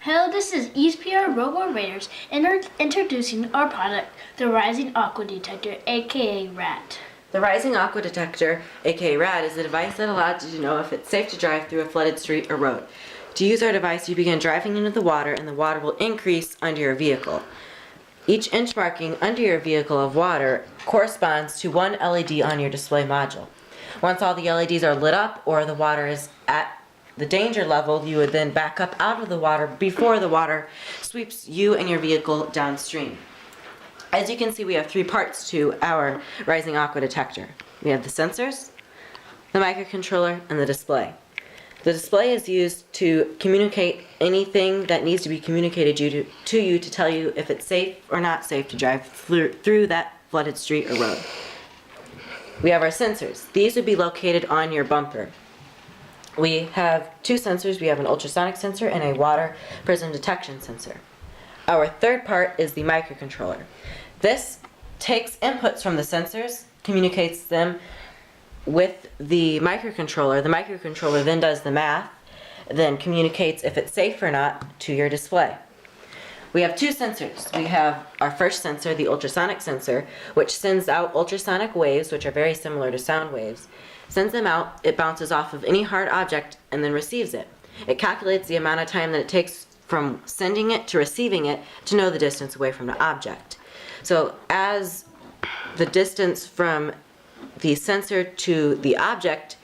Hello, this is ESPR Robo Raiders introducing our product, the Rising Aqua Detector, aka RAT. The Rising Aqua Detector, aka RAT, is a device that allows you to know if it's safe to drive through a flooded street or road. To use our device, you begin driving into the water and the water will increase under your vehicle. Each inch marking under your vehicle of water corresponds to one LED on your display module. Once all the LEDs are lit up or the water is at the danger level, you would then back up out of the water before the water sweeps you and your vehicle downstream. As you can see, we have three parts to our Rising Aqua Detector. We have the sensors, the microcontroller, and the display. The display is used to communicate anything that needs to be communicated to you to tell you if it's safe or not safe to drive through that flooded street or road. We have our sensors. These would be located on your bumper. We have two sensors. We have an ultrasonic sensor and a water prism detection sensor. Our third part is the microcontroller. This takes inputs from the sensors, communicates them with the microcontroller. The microcontroller then does the math, then communicates if it's safe or not to your display. We have two sensors. We have our first sensor, the ultrasonic sensor, which sends out ultrasonic waves, which are very similar to sound waves. Sends them out, it bounces off of any hard object, and then receives it. It calculates the amount of time that it takes from sending it to receiving it to know the distance away from the object. So as the distance from the sensor to the object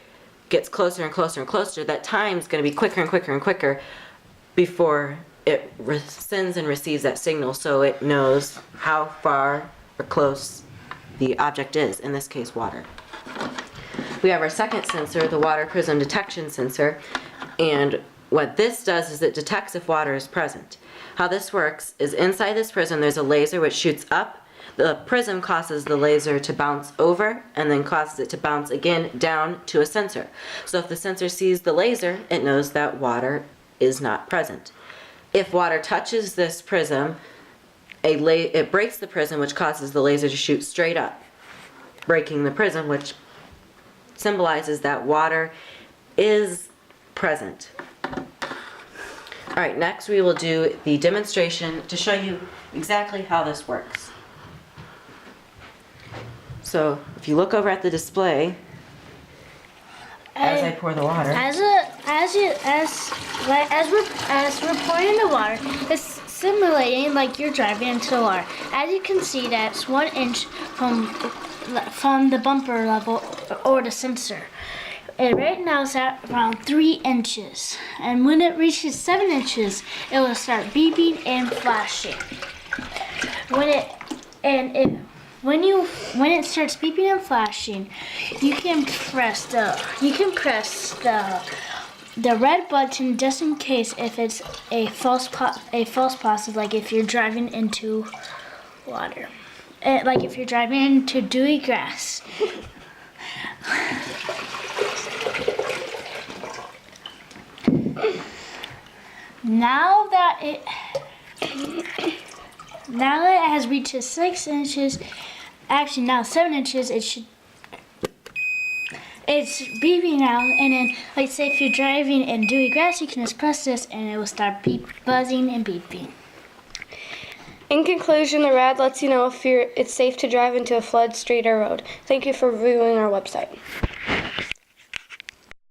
gets closer and closer and closer, that time is going to be quicker and quicker and quicker before it sends and receives that signal, so it knows how far or close the object is, in this case water. We have our second sensor, the water prism detection sensor, and what this does is it detects if water is present. How this works is inside this prism there's a laser which shoots up. The prism causes the laser to bounce over and then causes it to bounce again down to a sensor. So if the sensor sees the laser, it knows that water is not present. If water touches this prism, it breaks the prism, which causes the laser to shoot straight up, breaking the prism, which symbolizes that water is present. All right, next we will do the demonstration to show you exactly how this works. So if you look over at the display, as I pour the water, As we're pouring the water, it's simulating like you're driving into the water. As you can see, that's 1 inch from the bumper level or the sensor. And right now it's at around 3 inches. And when it reaches 7 inches, it will start beeping and flashing. When it starts beeping and flashing, you can press the red button just in case if it's a false positive, like if you're driving into water. Like if you're driving into dewy grass. Now that it has reached 6 inches, actually now 7 inches, it's beeping now, and then like say if you're driving in dewy grass, you can just press this and it will start buzzing and beeping. In conclusion, the RAD lets you know if it's safe to drive into a flood street or road. Thank you for viewing our website.